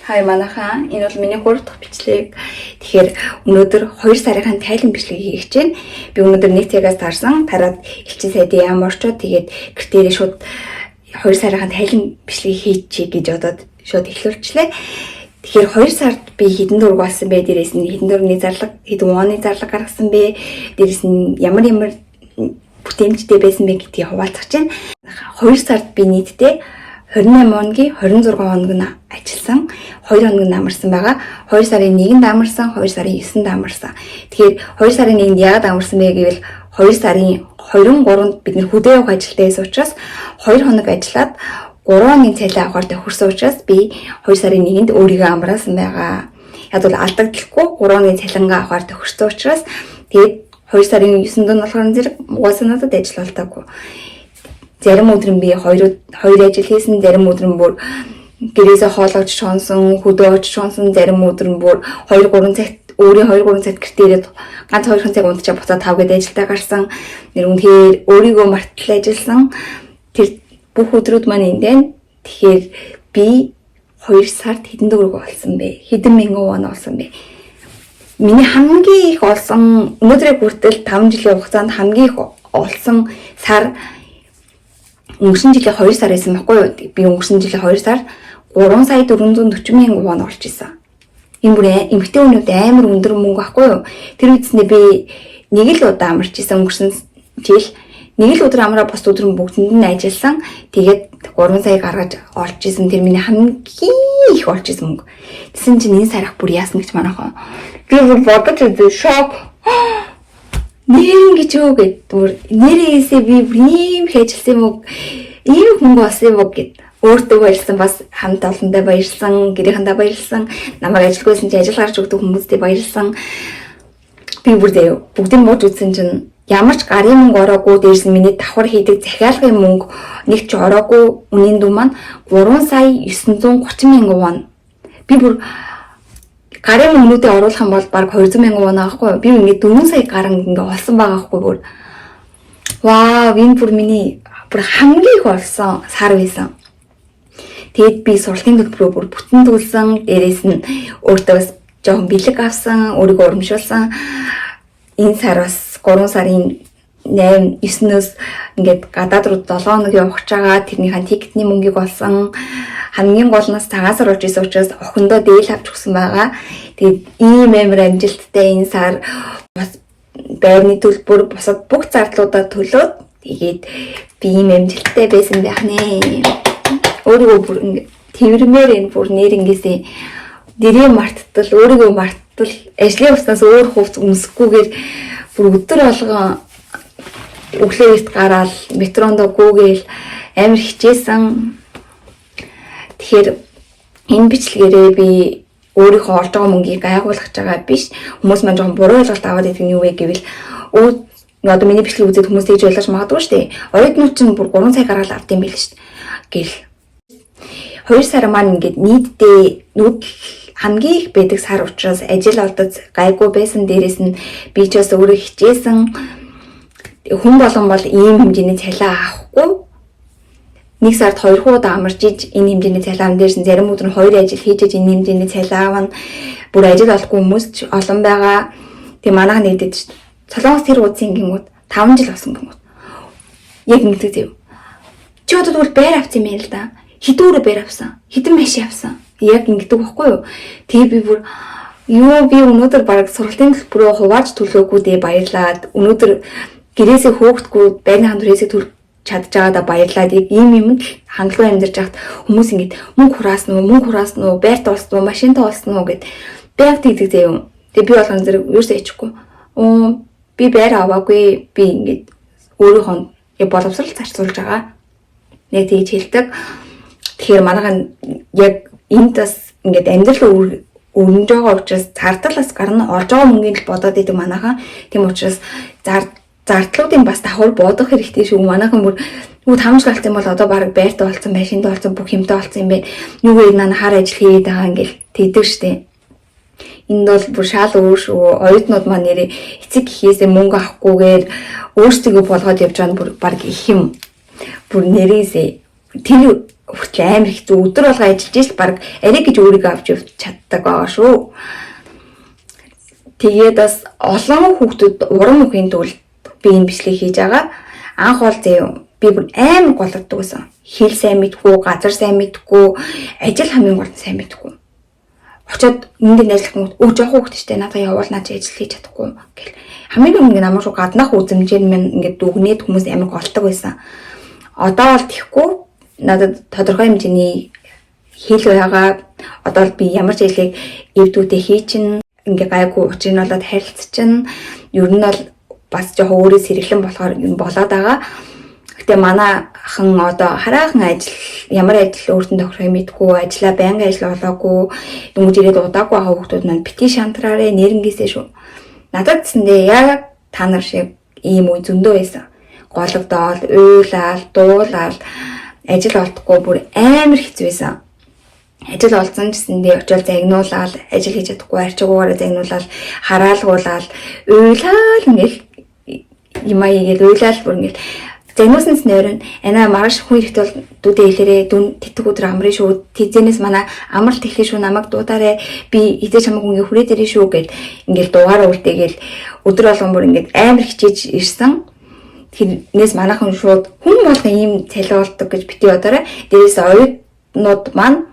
Хай манайхан энэ бол миний 3 дахь бичлэг. Тэгэхээр өнөөдөр 2 сарын тайлан бичлэг хийх гэж байна. Би өнөөдөр нэг цагаас таарсан. Тараад элчин сайдын яам орчоод тэгээд гэртээрээ шууд 2 сарын тайлан бичлэг хийчихье гэж бодоод шууд эхлүүлчихлээ. Тэгэхээр 2 сард би хэдэн дург болсон бэ? Дээрээс нь хэдэн дурны зарлага, хэдэн оны зарлага гаргасан бэ? Дээрээс нь ямар бүтээмжтэй байсан бэ гэдгийг хуваалцах чинь. 2 сард би нийтдээ 28 хоногийн 26 хоног нь ажилласан. 2 хоног нь амарсан байгаа. 2 сарын 1-нд амарсан, 2 сарын 9-нд амарсан. Тэгэхээр 2 сарын 1-нд яагаад амарсан бэ гэвэл 2 сарын 23-нд бид нэр хөдөө явах ажилтай байсан учраас 2 хоног ажиллаад 3 хоногийн цалин авахаар тохирсон учраас би 2 сарын 1-нд өөрийгөө амраасан байгаа. Яг бол алдагдахгүй 3 хоногийн цалингаа авахаар тохирсон учраас тэгээд 2 сарын 9-нд нь болохоор зэрэг угаасаа надад ажил болтоогүй. Зарим өдөр нь би 2 ажил хийсэн, зарим өдөр нь бүр гэрээсээ хоолойч шонсон, хөдөө очиж шонсон, зарим өдөр нь бүр 2-3 цагт өөрийн 2-3 цагт гэртээ ирээд ганц 2 цаг унтчаа буцаад 5 гээд ажилдаа гарсан. Нэр үнэхээр өөрийгөө мартал ажилласан. Тэр бүх өдрүүд маань эндэн. Тэгэхээр би 2 сард хэдэн төгрөг олсон бэ? Хэдэн мянган вон олсон бэ? Миний хамгийн их олсон өнөөдрийг хүртэл 5 жилийн хугацаанд хамгийн их олсон сар өнгөрсөн жилийн 2 сар байсан байхгүй юу? Би өнгөрсөн жилийн 2 сар 3 сая 440 мянган вон олж исэн. Энэ бүр эмэгтэй хүмүүст амар өндөр мөнгө байхгүй юу? Тэр үедсэндээ би нэг л удаа амарч исэн өнгөрсөн жил. Нэг л өдөр амраа бос өдөр нь бүгдэнд нь ажилласан. Тэгээд 3 сая гаргаж олж исэн. Тэр миний хамгийн их олж исэн мөнгө. Тэсэн чинь энэ сарах бүр яасан гэж манайхан. Би бодож үзээ шок. Нэр ингэж өгөөд бүр нэрээсээ би ийм их ажилласан юм уу? Ийм мөнгө олсон юм уу гэд өөртөө баярлсан, бас хамт олондоо баярлсан, гэрээхэндээ баярлсан, намайг ажилгүйсэн чи ажил гарч өгдөг хүмүүстээ баярлсан. Би бүр бүгдийг мууж үзсэн чинь ямар ч гарын мөнгө ороогүй, дээрс нь миний давхар хийдэг захиалгын мөнгө нэг ч ороогүй. Үнийн дүн маань 3 сая 930 мянган вон. Би бүр гарын мөнгнүүдээ оруулах юм бол баг 200 мянган вон аахгүй. Би ингээд 4 сая гарan ингээд олсон байгаа аахгүй бүр. Вау, энэ бүр миний бүр хамгийн их олсон сар байсан. Тэгэд би сургалтын төлбөрөө бүр бүтэн төлсөн. Дээрээс нь өөртөө бас жоохон бэлэг авсан, өөрийгөө урамшуулсан. Энэ сар бас 3 сарын 8-9-өөс ингээд гадаад руу 7 хоног явах гэж байгаа. Тэрнийхэн тикетний мөнгийг олсон. Хамгийн гол нь цагаасаар орж исэн учраас охиндоо дээл авч өгсөн байгаа. Тэгээд ийм амар амжилттай энэ сар бас байрны төлбөр бусад бүх зардлуудаа төлөөд тэгээд би ийм амжилттай байсан байх нэ. Өөрийгөө бүр тэрмээр энэ бүр нэрнгээсээ нэрээ марттал, өөрийгөө марттал, ажлын уснаас өөр хувц өмсөхгүйгээр бүр өдөр болгон өглөө эрт гараад метронд гүйгээл амар хичээсэн. Тэгэхээр энэ бичлэгээрээ би өөрийнхөө олж байгаа мөнгийг гайхуулах гэж байгаа биш. Хүмүүс маань жоохон буруу ойлголт аваад идэг нь юу вэ гэвэл одоо миний бичлэг үзээд хүмүүс тэгж ойлгож магадгүй шүү дээ. Оюутнууд чинь бүр 3 сая гаргаад авд юм байл шүү дээ. Гэл 2 сар маань ингээд нийтдээ хамгийн их байдаг сар учраас ажил олдоц гайгүй байсан. Дээрээс нь би ч бас өөрөө хичээсэн. Хүн болгон бол ийм хэмжээний цалин авахгүй. Нэг сард 2 удаа амарч иж энэ хэмжээний цалин аван дээрс нь зарим өдөр нь 2 ажил хийж энэ хэмжээний цалин авна. Бүр ажил олохгүй хүмүүс ч олон байгаа. Тэг манайх нэгдэд шүү дээ. Солонгос тэр удсын гингүүд 5 жил болсон гингүүд. Яг ингэдэг зэв. Чи одоо тэгвэл байр авсан юм яа л да. Хэдүүрэ байр авсан. Хэдэн машин авсан. Яг ингэдэг байхгүй юу? Тэгээ би бүр би өнөөдөр баг сургалтын төлбөрөө хувааж төлөөгүй дээ баярлаад. Өнөөдөр гэрээсээ хөөгдгүй байрны хандурээсээ төлж чадж байгаадаа баярлаад. Яг ийм юмд хангалттай амьдарч байхад хүмүүс ингэж мөнгө хураасан уу, байрт олсон уу, машинт олсон уу гэд байг тэгдэг зэв. Тэгээ би болгон зэрэг юусаа ичихгүй. Би байр аваагүй. Би ингэж өөрийнхөө боловсрал зарцуулж байгаа. Нэг тэгж хэлдэг. Тэгэхээр манайхан яг энд бас ингээд амьдрал өрнөж байгаа учраас зардлаас гарна олж байгаа мөнгөний л бодоод идэг манайхан. Тийм учраас зардлуудын бас давхар бодох хэрэгтэй шүү. Манайхан бүр 5 жил болсон юм бол одоо баг байртаа олцсон, машинд олцсон, бүх юмтай олцсон юм байна. Юу вэ наа хар ажил хийгээд байгаа ингээл тэгдэг штэ. Энд бол бүр шал өөр шүү. Оюутнууд маань нэрээ эцэг гэхээсээ мөнгө авахгүйгээр өөрсдөө болгоод явж байгаа нь бүр баг их юм. Бүр нэрээсээ тэр хүртэл амар хэцүү өдөр болго ажиллаж ил баг арай гэж өөрийгөө авч явж чаддаг байгаа шүү. Тэгээд бас олон хүүхдүүд уран үхийн тулд би энэ бичлэг хийж байгаа. Анх бол би бүр амар голддог байсан. Хэл сайн мэдгүй, газар сайн мэдгүй, ажил хамгийн гол сайн мэдгүй. Очоод энд ажиллах хүмүүс жоох хүүхд штэ надад явуул наач ажил хийж чадахгүй гэл. Хамгийн өмнө намайг шүү гаднах үзэмжээр минь ингээд дүгнээд хүмүүс амар голдог байсан. Одоо бол тийхгүй надад тодорхой хэмжээний хэл байгаа. Одоо би ямар ч хэлийг эвдүүтэй хий чин ингээ гайгүй учрыг нь болоод харилцчихна. Ер нь бол бас жоохон өөрөө сэргэлэн болохоор юм болоод байгаа. Гэтэ манай хан одоо хараахан ажил ямар ажил өөртөө тохирохыг мэдгүй ажиллаа байнгын ажил болоогүй дөнгөж ирээд удаагүй байгаа хүмүүс маань бити шантраарэ нэрнгээсээ шүү. Надад гэсэндээ яг та нар шиг ийм үе зөндөө байсан. Гологдоол, уйлал, дуулал ажил олдохгүй бүр амар хэцүү байсан. Ажил олцсон гэсэндээ очиод загнуулаад ажил хийж чадахгүй арчигуугаараа загнуулаад хараалгуулаад уйлал ингээл юм аягээд уйлал бүр ингээл загнуулсан нойрон ана маргааш хүн ирэхт бол дүүдээ хэлээрээ дүн тэтг өдөр амрын шүү тэзэнээс манай амралт ихлэх шүү намайг дуудаарэ би идэж хамаагүй ингээ хүрээд ирэн шүү гэд ингээл дуугаараа үлдээгээл өдөр болгон бүр ингээд амар хичээж ирсэн. Тэрнээс манайхан шууд хүн болгон ийм цалин болдог гэж бити бодоорой. Дээрээс оюутнууд маань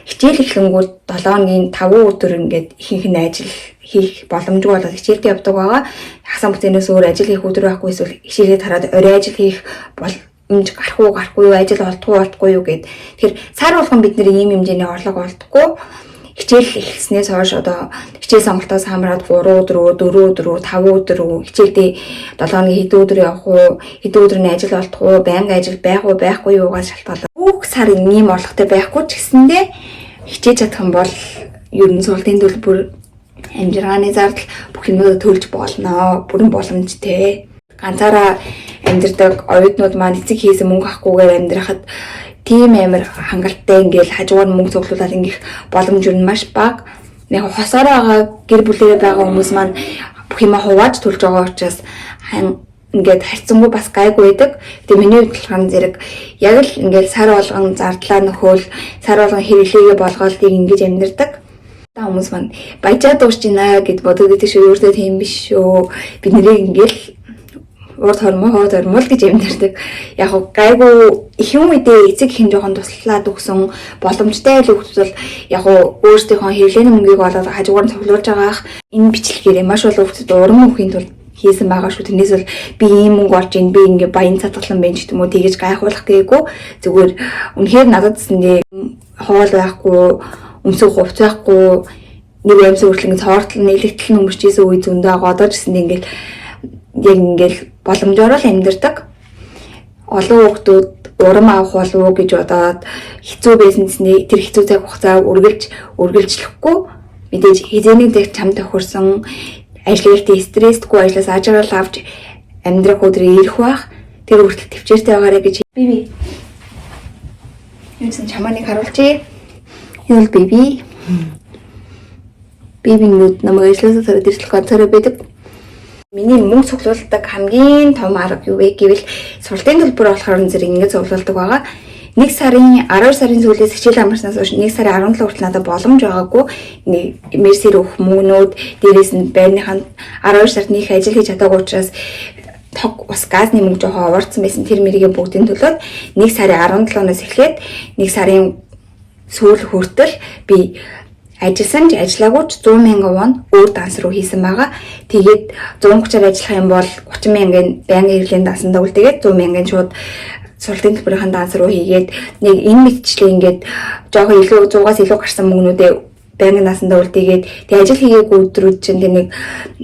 хичээл эхлэнгүүд 7 хоногийн 5 өдөр ингээд ихэнх нь ажил хийх боломжгүй болоод хичээлд явдаг байгаа. Хасан бүтээнээс өөр ажил хийх өдөр байхгүй эсвэл хичээлээ тараад орой ажил хийх боломж гарахгүй юу ажил олдохгүй юу гэд. Тэгэхээр сар болгон бид нэр ийм хэмжээний орлого олдохгүй. Хичээл эхэлснээс хойш одоо хичээл сонголтоос хамраад 3 өдөр, 4 өдөр, 5 өдөр хичээлдээ 7 хоногийн хэдэн өдөр явах уу, хэдэн өдрийн ажил олдох уу, байнгын ажил байх уу, байхгүй юугаас шалтгаалаад бүх сар ийм орлоготой байхгүй ч гэсэндээ хичээж чадах юм бол ер нь сургалтын төлбөр амжиргааны зардал бүх юмудаа төлж болно. Бүрэн боломжтой. Ганцаараа амьдрдаг оюутнууд маань эцэг хийсэн мөнгө авахгүйгээр амьдрахад тийм амар хангалттай ингээл хажуугаар нь мөнгө цуглуулаад ингэх боломж юу маш бага. Яг хосоор байгаа гэр бүлээрээ байгаа хүмүүс маань бүх юмаа хувааж төлж байгаа учраас ингээд харьцангуй бас гайгүй байдаг. Тэгээ миний хувьд болохоор зэрэг яг л ингээд сар болгон зардлаа нөхөөл, сар болгон хэрэглээгээ болгоод тийг ингэж амьдэрдэг. Та хүмүүс маань баяжаа дуусч байна гэд бодоод идэх шүү. Өөртөө тийм биш шүү. Бид нэрийг ингээл урд хормоо гэж амьдэрдэг. Яг гайгүй их юм үедээ эцэг хин жоохон туслаад өгсөн боломжтой хүүхдүүд бол яг өөрсдийнхөө хэрэглээний мөнгийг олоод хажуугаар нь цуглуулж байгаах энэ бичлэгээр маш олон хүүхдүүд уран үхийн тулд хийсэн байгаа шүү. Тэрнээс бол би ийм мөнгө олж ийн би ингээ баян цатгалан байна ч юм уу тэгэж гайхуулах гээгүй. Зүгээр үнэхээр надад гэсэндээ хоол байхгүй, өмсөх хувц байхгүй, нэг амьсгал хүртэл ингээ цоортол нэлэгдэл нөмөрчээсэн үе зөндөө байгаа. Одоо ч гэсэндээ ингээл яг ингээл боломжоор л амьдэрдэг. Олон хүүхдүүд урам авах болов уу гэж бодоод хэцүү байсан гэсэндээ тэр хэцүү цаг хугацаа үргэлжлэхгүй мэдээж хизээний зэрэг чам тохирсон ажлын стрессгүй ажлаас ажрал авч амьдрах өдрөө ирэх бах тэр хүртэл төвчээртэй байгаарэ гэж би юусэн чамааныг харуулчих. Энэ бол биби нүүд намайг ажлаас төрөд ирэх ганцаараа байдаг. Миний мөнгө цуглуулдаг хамгийн том арга юу вэ гэвэл сургалтын төлбөр болохоор зэрэг ингэж цуглуулдаг байгаа. 1 сарын 12 сарын сүүлээс хичээл амарснаас хойш 1 сарын 17 хүртэл надад боломж байгаагүй. Мерсер өгөх мөнгнүүд дээрээс нь байрныхаа 12 сард нэг ажил хийж чадаагүй учраас тог ус газны мөнгө жоохон овоорцсон байсан. Тэр мэрийгээ бүгдийн төлөөд 1 сарын 17-наас эхлээд 1 сарын сүүл хүртэл би ажилласан ч ажиллаагүй ч 100,000 вон өөр данс руу хийсэн байгаа. Тэгээд 130-аар ажиллах юм бол 30,000-ын байнгын хэрэглээний дансандаа үлдээгээд 100,000-ын шууд сургалтын төлбөрийн данс руу хийгээд нэг энэ мэтчлээ ингээд жоохон илүү 100-аас илүү гарсан мөнгнүүдээ байнгын дансандаа үлдээгээд тэгээд ажил хийгээгүй өдрүүд чинь тэр нэг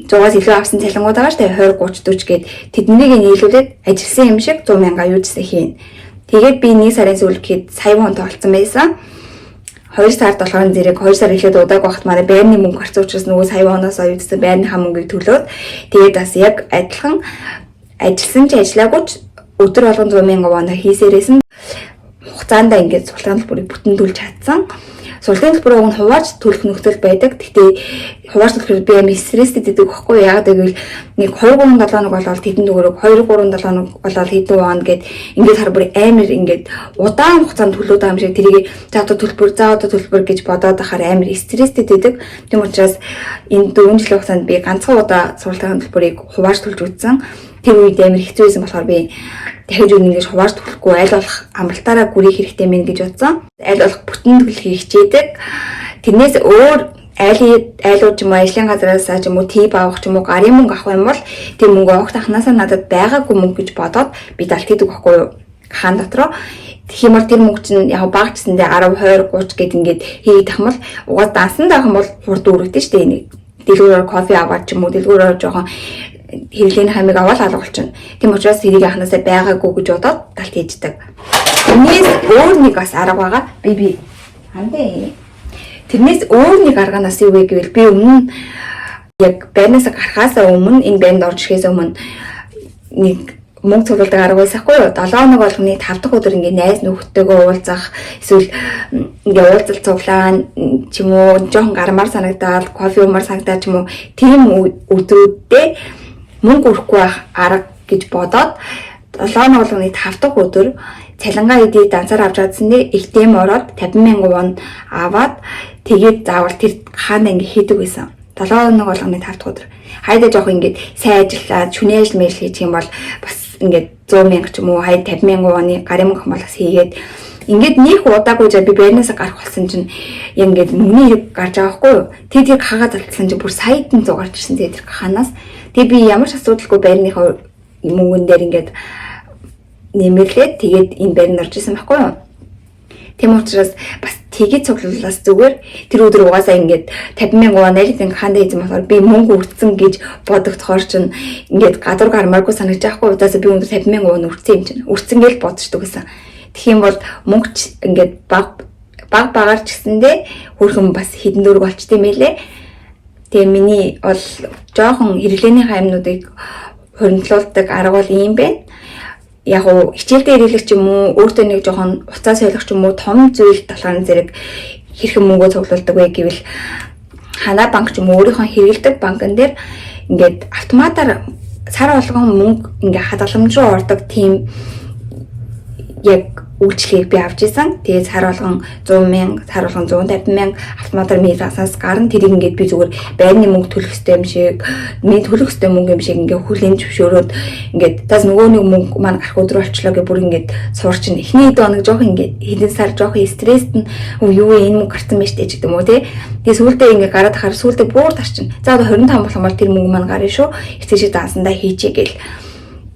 100-аас илүү авсан цалингууд байгаа ш тэгээд 20, 30, 40 гээд тэднийг нийлүүлээд ажилласан юм шиг 100,000 аюулжсэн хийн. Тэгээд би 1 сарын сүүлд гээд сая вон тоолцсон байсан. 2 сард болохоор зэрэг 2 сар эхлээд удааг багт манай байрны мөнгө гарсан учраас нөгөө сая воноос оюутсан байрныхаа мөнгийг төлөөд тэгээд бас яг адилхан ажилласан ч ажиллаагүй ч өдөр болгон 100,000 вон хийсээрээсэн хугацаанд ингээд цуглаан төлбөрийг бүтэн төлж чадсан. Сургуулийн төлбөрөөр нь хувааж төлөх нөхцөл байдаг. Гэхдээ хувааж төлөхөөр би амар стресстэй гэдэг байхгүй яагаад гэвэл нэг 2-3 7 болоод хэдэн төгрөг 2-3 7 болоод хэдэн вон гэд ингээд хар бүр амар ингээд удаан хугацаанд төлөөд байгаа юм шиг тэрийг за одоо төлбөр гэж бодоод ахаар амар стресстэй байдаг. Тийм учраас энэ 4 жилийн хугацаанд би ганцхан удаа сургуулийн төлбөрийг хувааж төлж үзсэн. Тэр үед амар хэцүү байсан болохоор би дахиж ингэж хувааж төлөхгүй аль болох амралтаараа гүрийх хэрэгтэй мэн гэж бодсон. Аль болох бүтэн төлөхийг хичээдэг. Тэрнээс өөр айлууд ч юм уу ажлын газараас ч юм уу тип авах ч юм уу гарын мөнгө авах юм бол тэр мөнгө авахт анханасаа надад байгаагүй мөнгө гэж бодоод би далт хийдэг байхгүй юу хаан дотроо. Тэгэх юм бол тэр мөнгө чинь яг багчсандээ 10 20 30 гэд ингээд хийгээд тах юм бол угаа дансан даах юм бол хурд өргөдөн штэ энийг дэлгүүрээр кофе аваад ч юм уу дэлгүүрээр жоохон хэрэглээний хамиг аваад алгуулчихна. Тийм учраас тэрийг анханасаа байгаагүй гэж бодоод далт хийждэг. Тэрнээс өөр нэг бас арга байгаа. Би хандаа. Тэрнээс өөр нэг арга нас юу вэ гэвэл би өмнө яг байрнаас гарахаас өмнө энэ байранд орж ирэхээс өмнө нэг мөнгө цуглуулдаг арга байсаахгүй юу? 7 хоног болгоны 5 дахь өдөр ингээ найз нөхдөдөө уулзах эсвэл ингээ уулзалт цуглаан ч юм уу жоохон гармаар санагдаад кофе уумар санагдаад ч юм уу тийм өдрүүддээ мөнгө өрөхгүй байх арга гэж бодоод 7 хоног болгоны 5 дахь өдөр цалингаа эдээ данцаар авч чадсанээ ATM ороод 50,000 вон аваад тэгээд заавал тэр хаана ингээ хийдэг байсан. 7 хоног болгоны 5 дахь өдөр. Хайдаа жоох ингээд сайн ажиллаад шүний ажил мэл хийчих юм бол бас ингээд 100,000 ч юм уу хайд 50,000 вон гарын мөнгө хамгаалаас хийгээд ингээд нэг удаагүй жаа би байрнаас гарах болсон чинь яг ингээд мөнгөний хэрэг гарч байгаа хгүй юу. Тэгээд хагаа залтсан чинь бүр саядан зугарч ирсэн тэгээд тэр ханаас тэгээд би ямар ч асуудалгүй байрныхаа мөнгөн дээр ингээд нэмэрлээд тэгээд энэ байранд орж исэн байхгүй юу. Тийм учраас бас тэгээд цуглуулаас зүгээр тэр өдөр угаасаа ингээд 50,000 вон нэлээд хаанда хийсэн болохоор би мөнгө өртсөн гэж бодогдохоор чинь ингээд гадуур гармааргүй санагдаж байхгүй удаасаа би өндөр 50,000 вон өртсөн юм чинь өртсөн гэж бодчихдог гэсэн. Тэгэх юм бол мөнгө ингээд багаар ч гэсэндээ хөрхөн бас хэдэн дөрөг болчт юм байлээ. Тэгээ миний бол жоохон хэрэглээний хаймнуудыг хоригдлуулдаг арга бол ийм байна. Яг уу хичээлдээ хэрэглэх ч юм уу өөртөө нэг жоохон уцаа солих ч юм уу том зүйл талаар зэрэг хэрхэн мөнгөө цуглуулдаг вэ гэвэл хана банк ч юм уу өөрийнхөө хэрэглэдэг банкн дээр ингээд автоматар сар болгон мөнгө ингээ хадгаламж руу ордог тийм яг үйлчлэгийг би авч исэн. Тэгээд сар болгон 100,000, сар болгон 150,000 автоматар мэлгасаас гарна. Тэрийг ингээд би зүгээр байрны мөнгө төлөх ёстой юм шиг, миний төлөх ёстой мөнгө юм шиг ингээд хүлэн зөвшөөрөөд ингээд тас нөгөө нэг мөнгө маань гарах өдрө болчлоо гэх бүр ингээд суурчин. Эхний хэд хоног жоох ингээд хэдэн сар жоох стресст нь юу вэ энэ мөнгө гарсан байж тээ гэдэг юм уу те. Тэгээд сүүлдээ ингээд гараад ахаар сүүлдээ бүр тарчин. За одоо 25 болох юм бол тэр мөнгө маань гарна шүү. Ихтэй шиг дансандаа хийчихье гэл.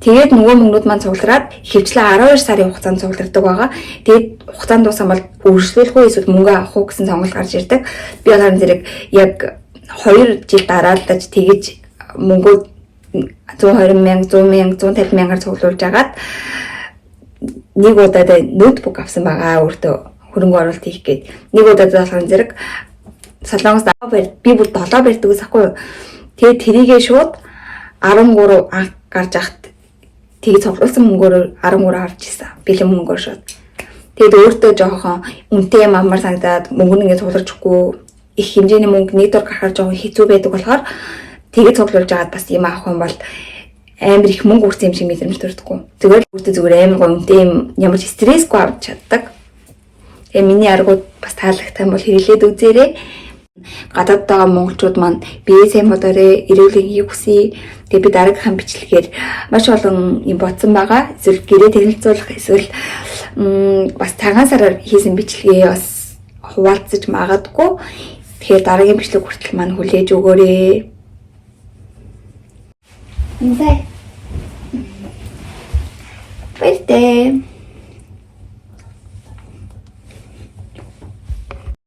Тэгээд нөгөө мөнгнүүд маань цуглараад хөвчлээ 12 сарын хугацаанд цуглардаг байгаа. Тэгээд хугацаанд дууссан бол үргэлжлүүлэхгүй эсвэл мөнгө авах уу гэсэн сонголт гарч ирдэг. Би бол харин зэрэг яг 2 жил дараалж тэгэж мөнгөө 120,000, 100,000, 150,000-аар цуглуулж агаад нэг удаад ноутбук авсан байгаа өөртөө хөрөнгө оруулалт хийх гээд. Нэг удаад болохоор зэрэг Солонгост би бүр 7 барьдаг гэсэхгүй юу. Тэгээд тэрийгээ шууд 13 анх гарч ахт тэгээд цуглуулсан мөнгөөр 13 авч ирсэн. Бэлэн мөнгөөр шууд. Тэгээд өөртөө жоохон үнэтэй юм амар санагдаад мөнгө нь ингээд цуглуулж өгөхгүй их хэмжээний мөнгө нэг дор гарахаар жоохон хэцүү байдаг болохоор тэгээд цуглуулж агаад бас юм авах юм бол амар их мөнгө үрсэн юм шиг мэдрэмж төрдөггүй. Зүгээр л өөртөө зүгээр амар гоо үнэтэй юм ямар ч стрессгүй авч чаддаг. Тэгээ миний аргууд бас таалагдсан бол хэрэглээд үзээрэй. Гадаад байгаа монголчууд маань бие сайн бодоорой, эрүүл мэндийг хүсье. Тэгээ би дараагийнхаа бичлэгээр маш олон юм бодсон байгаа. Эсвэл гэрээ танилцуулах, эсвэл бас цагаан сараар хийсэн бичлэгээ бас хуваалцаж магадгүй. Тэгэхээр дараагийн бичлэг хүртэл маань хүлээж өгөөрэй. Инзай